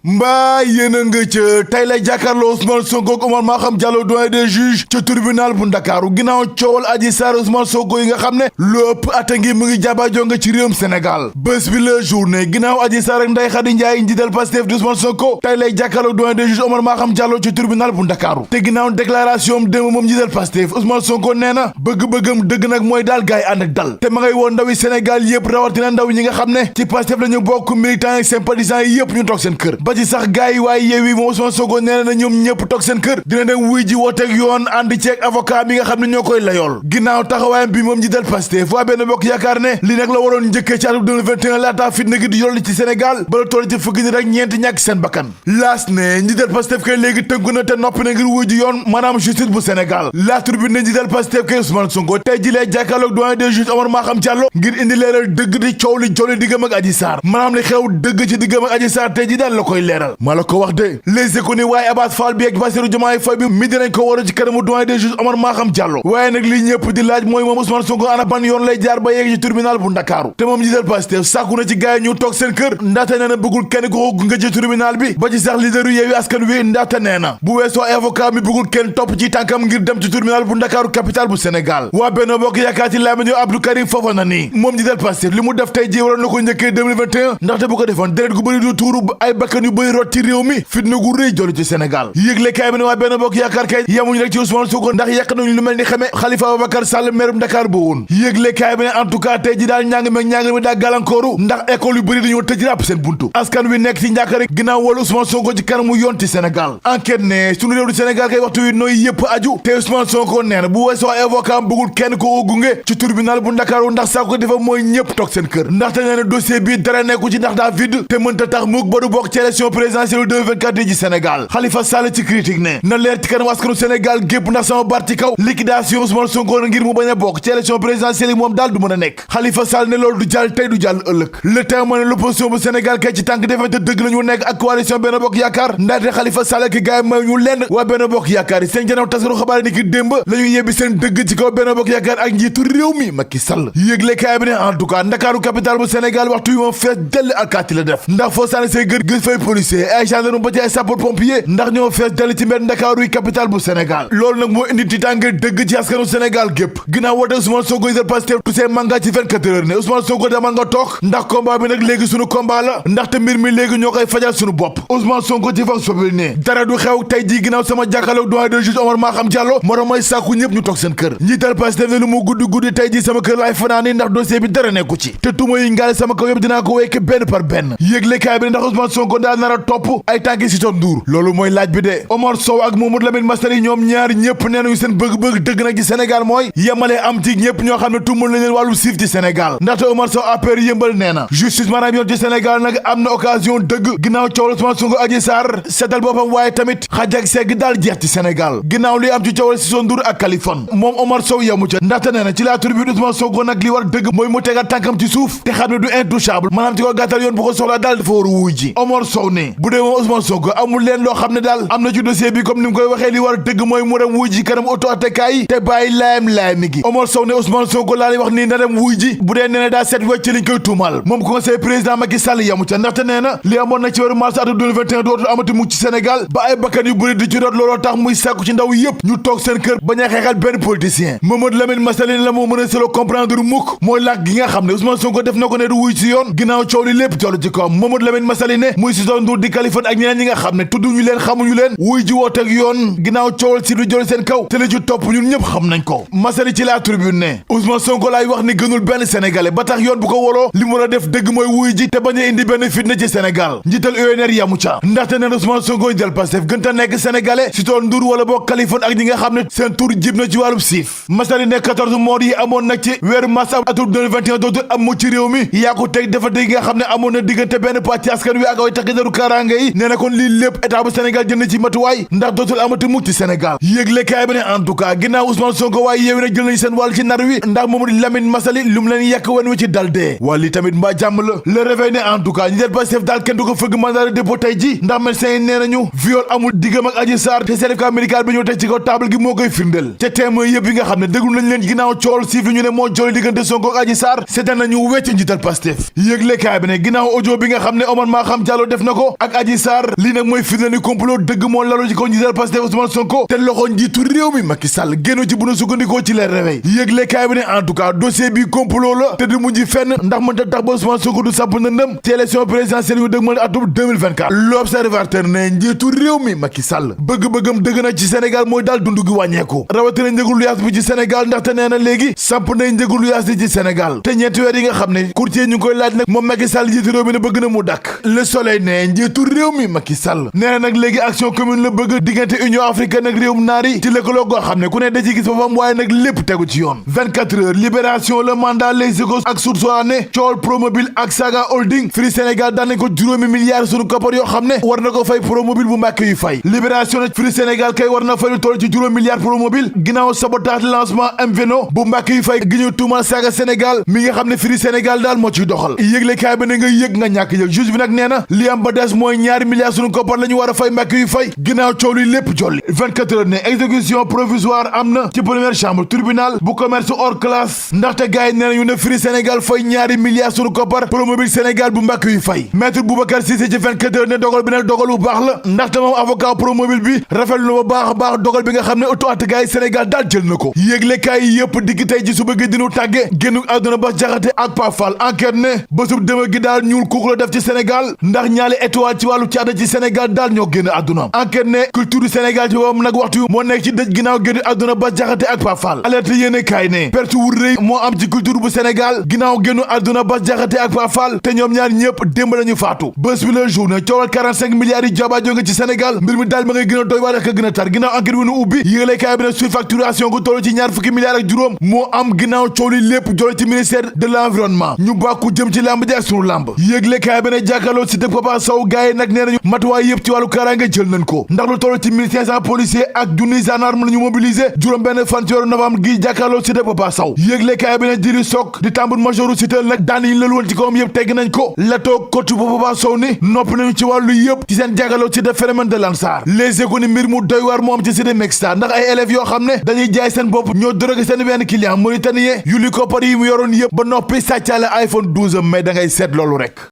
mbaa yéen a nga ca tey lay jàkkaarloo Ousmane Sonko ak Oumar Maham Diallo doyen des juges ca tribunal bu Ndakaaru ginnaaw coowal Adji Sarr Ousmane Sonko yi nga xam ne lu ëpp ata ngi mu ngi jàbaajo nga ci réewum Sénégal bés bi la journée ginnaaw Adji Sarr ak Ndeye Khady Ndiaye njiital Pastef di Ousmane Sonko tey lay jàkkaarloo doyen des juges Oumar Maham Diallo ci tribunal bu Ndakaaru te ginnaaw déclaration am démb moom njiital Pastef Ousmane Sonko nee na bëgg-bëggam dëgg nag mooy daal gaay ànd ak dal te ma ngay woon ndawi Sénégal yëpp rawatina ndaw ñi nga xam ne ci Pastef la ñu bokk militants ak sympathisants yi yëpp ñu toog seen kër ba ci sax gaay waaye Yewwi moom Ousmane Sonko nee na ñoom ñëpp toog seen kër dina dem wuy ji wooteeg yoon ànd ceeg avocat mi nga xam ne ñoo koy layool ginnaaw taxawaayam bi moom njiital Pastef waa Benno Bokk Yaakaar ne li nag la waroon njëkkee ci atum 2021 laataa fitna gi di yolli ci Sénégal bala toll ci fukki nit ak ñeenti ñàkk seen bakkan laas ne njiital Pastef kay léegi tënku na te noppi na ngir wuy ji yoon maanaam justice bu Sénégal la tribune ne njiital Pastef kay Ousmane Sonko tey ji lay jàkkaarloog doyen des juges Oumar Maham Diallo ngir indi leeral dëgg di coow li jolli diggam ak Adji Sarr maanaam li xew dëgg ci diggam ak Adji Sarr tey ji daal la koy leeral ko wax de Les Échos ni waaye Abass Fall bi ak Bassirou Diomaye Faye bi mi dinañ ko waru ci kanamu doyen des juges Oumar Maham Diallo waaye nag li ñëpp di laaj mooy moom Ousmane Sonko ana ban yoon lay jaar ba yegg ci tribunal bu Ndakaaru te moom njiital Pastef sàkku na ci gaay ñu toog seen kër ndaxte nee na bëggul kenn ko gunge ci tribunal bi ba ci sax leaderu Yewwi Askan Wi ndaxte nee na bu weesoo avocat mi bëggul kenn topp ci tànkam ngir dem ci tribunal bu Ndakaaru capitale bu Sénégal waa Benno Bokk Yaakaar ci làmmiñu Abdou Karim Fofana nii moom njiital Pastef li mu def tey ji waroon na ko njëkkee 2021 ndaxte bu ko defoon deret gu bëri du tuuru ay bakkan yu bëri rot ci réew mi fitna gu rëy jolu ci Sénégal yëgle kaay bi ne waa Benno Bokk Yaakaar kay yamuñu rek ci Ousmane Sonko ndax yàq nañu lu mel ni xame Khalifa Ababacar Sall maire Dakar ba woon yëgle kaay bi ne en tout cas tey ji daal njàng mi daa gàllankooru ndax école yu bëri dañoo tëj ràpp seen buntu askan wi nekk ci njàkkare ginnaaw wala Ousmane Sonko ci kanamu yoon ci Sénégal enquête ne suñu réew du Sénégal kay waxtu wi nooy yëpp aju te Ousmane Sonko nee na bu weesoo avocat bëggul kenn ko gunge ci tribunal bu Ndakaaru ndax saa ko defa mooy ñëpp toog seen kër ndaxte nee na dossier bi dara nekku ci ndax daa vide te mënta tax mukk ba du bokk ci élection présidentielle 2024 yi ci Sénégal Khalifa Sall ci critique ne na leer ci kanam askanu Sénégal gépp ndax sama baat ci kaw liquidation Ousmane Sonko ngir mu bañ a bokk ci élection présidentielle yi moom daal du mën a nekk Khalifa Sall ne loolu du jàll tey du jàll ëllëg le temps ne l'opposition bu Sénégal kay ci tànk defante dëgg la ñu nekk ak coalition Benno Bokk Yaakaar ndaxte Khalifa Sall ak gaay may ñu lenn waa Benno Bokk Yaakaar yi seen janaw tasaru xabaar ni ki démb la ñu yebbi seen dëgg ci kaw Benno Bokk Yaakaar ak njiitu réew mi Macky Sall yëgle kaay bi ne en tout cas Ndakaaru capitale bu Sénégal waxtu wi moom fees dell alkaati la def ndax foo sànni say gër gis fay policier ay gendarme ba ci ay sapeur pompier ndax ñoo fees dell ci mbedd Ndakaaru yi capitale bu Sénégal loolu nag moo indi tiitaange dëgg ci askanu Sénégal gépp ginnaaw woote Ousmane Sonko yi Pastef toussé manga ci 24 heures ne Ousmane Sonko dama nga toog ndax combat bi nag léegi sunu combat la ndaxte mbir mi léegi ñoo koy fajal sunu bopp Ousmane Sonko ci Vox Populi ne dara du xew tey ji ginnaaw sama jàkkaarloog doyen des juges Oumar Maham Diallo moo tax may sàkku ñëpp ñu toog seen kër njiital Pastef ne lu mu guddi tey ji sama kër laay fanaani ndax dossier bi dara nekku ci te tuma yi ngaale sama kaw yëpp dinaa ko wekk benn par benn yëgle kaay bi ne ndax Ousmane Sonko daa nar a topp ay tànki si ton Ndour loolu mooy laaj bi de Omar Sow ak Mamadou Lamine Massaly ñoom ñaar ñëpp nee nañu seen bëgg-bëgg dëgg nag ci Sénégal mooy yemale am ci ñëpp ñoo xam ne tuumal nañ leen wàllu siif ci Sénégal ndaxte Omar Sow APR yëmbal nee na justice maanaam yoon ci Sénégal nag am na occasion dëgg ginnaaw coowal Ousmane Sonko Adji Sarr seetal boppam waaye tamit xaj ak segg daal jeex ci Sénégal ginnaaw li am ci coowal si son Ndour ak Kaliphone moom Omar Sow yemu ca ndaxte nee na ci la tribune Ousmane Sonko nag li war dëgg mooy mu tegal tànkam ci suuf te xam ne du intouchable maanaam ci ko gàttal yoon bu ko soxlaa daal dafa war a wuy ji Omar Sow ne bu dee moom Ousmane Sonko amul leen loo xam ne daal am na ci dossier bi comme ni mu koy waxee li war dëgg mooy mu dem wuy ji kanam auto attekaay yi te bàyyi laayam gi Omar Sow ne Ousmane Sonko laa lay wax nii na dem wuy ji bu dee nee na daa seet wecc liñ koy tuumal moom conseil président Macky Sall yamu ca ndaxte nee na li amoon na ci weeru mars atum 2021 dootul amati mukk ci Sénégal ba ay bakkan yu bëri di ci doot looloo tax muy sàkku ci ndaw yëpp ñu toog seen kër bañ a xeexal benn politicien Mamadou Lamine Massaly la moo mën a solo comprendre mukk mooy làkk gi nga xam ne Ousmane Sonko def na ko ne du wuy ci yoon ginnaaw coow li lépp jollu ci kawam Mamadou Lamine Massaly ne muy si son Ndour di Kaliphone ak ñeneen ñi nga xam ne tudduñu leen xamuñu leen wuy ji wooteeg yoon ginnaaw coowal si du jol seen kaw te li ci topp ñun ñëpp xam nañ ko Massaly ci la tribune ne Ousmane Sonko laay wax ni gënul benn sénégalais ba tax yoon bu ko woloo li mu war a def dëgg mooy wuy ji te bañ a indi benn fitna ci Sénégal njiital UNR yamu ca ndaxte neen Ousmane Sonko jël Pastef gën ta nekk sénégalais si toon Ndour wala boo Kaliphone ak ñi nga xam ne seen tur jib na ci wàllub siif Massaly ne 14 morts yi amoon nag ci weeru mars atum 2021 dootul am mu ci réew mi yaa ko teg dafa dégg nga xam ne amoon na diggante benn pàcc askan wi ak way takk deru kaaraange yi nee na kon lii lépp état bu Sénégal jël na ci matuwaay ndax dootul amati mukk ci Sénégal yëgle kaay bi ne en tout cas ginnaaw Ousmane Sonko waaye Yewwi nag jël nañu seen wàll ci nar wi ndax Mamadou Lamine Massaly lu mu leen yàq wen wi ci dal dee wàll yi tamit mbaa jàmm la le réveil ne en tout cas ñi del Pastef daal kenn du ko fëgg mandat de dépôt tey ji ndax médecin yi nee nañu viol amul diggam ak Adji Sarr te certificat médical bi ñëw teg ci kaw table gi moo koy firndeel te témoin yëpp yi nga xam ne déglu nañ leen ginnaaw cool siif li ñu ne moo joli diggante Sonko ak Adji Sarr seetaan nañu wecc njiital Pastef yëgle kaay bi ne ginnaaw audio bi nga xam ne Oumar Maham Diallo def na na ko ak Adji Sarr lii nag mooy firnde ni complot dëgg moo lalu ci ko njiital Pastef Ousmane Sonko te loxo njiitu réew mi Macky Sall génn ci bu nu sukkandikoo ci leer réveil yëgle kaay bi ne en tout cas dossier bi complot la te du mujj fenn ndax mënta tax ba Ousmane Sonko du samp ndëndëm ci élection présidentielle yu dëgmal atum 2024 l'observateur ne njiitu réew mi Macky Sall bëgg-bëggam dëgg na ci Sénégal mooy daal dund gi wàññeeku rawatina njëgu luyaas bi ci Sénégal ndaxte nee na léegi samp nay njëgu luyaas yi ci Sénégal te ñeenti weer yi nga xam ne courtier ñu ngi koy laaj nag moom Macky Sall njiitu réew mi ne bëgg na mu dakk Le Soleil ne njiitu réew mi Macky Sall nee na nag léegi action commune la bëgg diggante Union africaine ak réewum naar yi ci lëkkaloo goo xam ne ku ne da ci gis boppam waaye nag lépp tegu ci yoon 24 heures libération le mandat les échos ak Source A ne coowal Promobile ak Saga Holding Free Sénégal daan nañ ko juróomi milliards sunu koppar yoo xam ne war na ko fay Promobile bu Mbàkke yu fay libération ne Free Sénégal kay war na fay lu toll ci juróom milliards Promobile ginnaaw sabotage lancement MVNO bu Mbàkke yu fay gi ñu tuumal Saga Sénégal mi nga xam ne Free Sénégal daal moo ciy doxal yëgle kaay ba ne nga yëg nga ñàkk yëg juge bi nag nee na li am ba des mooy ñaari milliards sunu koppar la ñu war a fay Mbàkke yu fay ginnaaw coow li lépp jolli 24 heures ne exécution provisoire am na ci première chambre tribunal bu commerce hors classe ndaxte gars yi nee nañu ne Free Sénégal fay ñaari milliards sunu koppar Promobile Sénégal bu Mbàkke yu fay maître Boubacar Cissé ci 24 heures ne dogal bi nag dogal bu baax la ndaxte moom avocat Promobile bi rafetlu na ba baax a baax dogal bi nga xam ne auto at gars yi Sénégal daal jël na ko yéeglekaay yi yëpp digg tey ji suba gi dinu tàgge génnu àdduna Bass Diakhaté ak Pape Fall enquête ne bésub dëma gi daal ñuul kooku la def ci Sénégal ndax ñaari étoile ci wàllu caada ci Sénégal daal ñoo génn àdduna enquête ne culture du Sénégal ci boppam nag waxtu moo nekk ci dëj ginnaaw génn àdduna Bass Diakhaté ak Pape Fall alerte yéene kaay ne perte wu rëy moo am ci culture bu Sénégal ginnaaw génnu àdduna Bass Diakhaté ak Pape Fall te ñoom ñaar ñëpp démb lañu faatu bés bi la journée coowal 45 milliards yi jaba jonge ci Sénégal mbir mi daal ma ngay gën a doy waar ak a gën a tar ginnaaw enquête bi nu ubbi yéene kaay bi ne surfacturation gu toll ci ñaar fukki milliards ak juróom moo am ginnaaw coow li lépp jole ci ministère de l'environnement ñu bàkku jëm ci làmb ji ak sunu làmb yéegle kaay bi ne jàkkaarloo ci dëkk Papa Sow gars yi nag nee nañu matuwaay yëpp ci wàllu kaaraange jël nañ ko ndax lu toll ci 1500 policiers ak junniy gendarme la ñu mobiliser juróom benn fan ci weeru novembre gi jàkkaarloo ci dëkk Papa Sow yéegle kaay bi ne jëri soog di tambour majoru ci teel nag daan yi lal woon ci kawam yëpp tegg nañ ko la toog coach bu Papa Sow ni noppi nañu ci wàllu yëpp ci seen jàkkaarloo ci def phénomène de l'Ansar les économies mbir mu doy waar moo am ci cité Mexta ndax ay élèves yoo xam ne dañuy jaay seen bopp ñoo drogué seen benn client mauritanien yu li koppar yi mu yoroon yëpp ba noppi sàccaale iPhone 12 mais da ngay seet loolu rek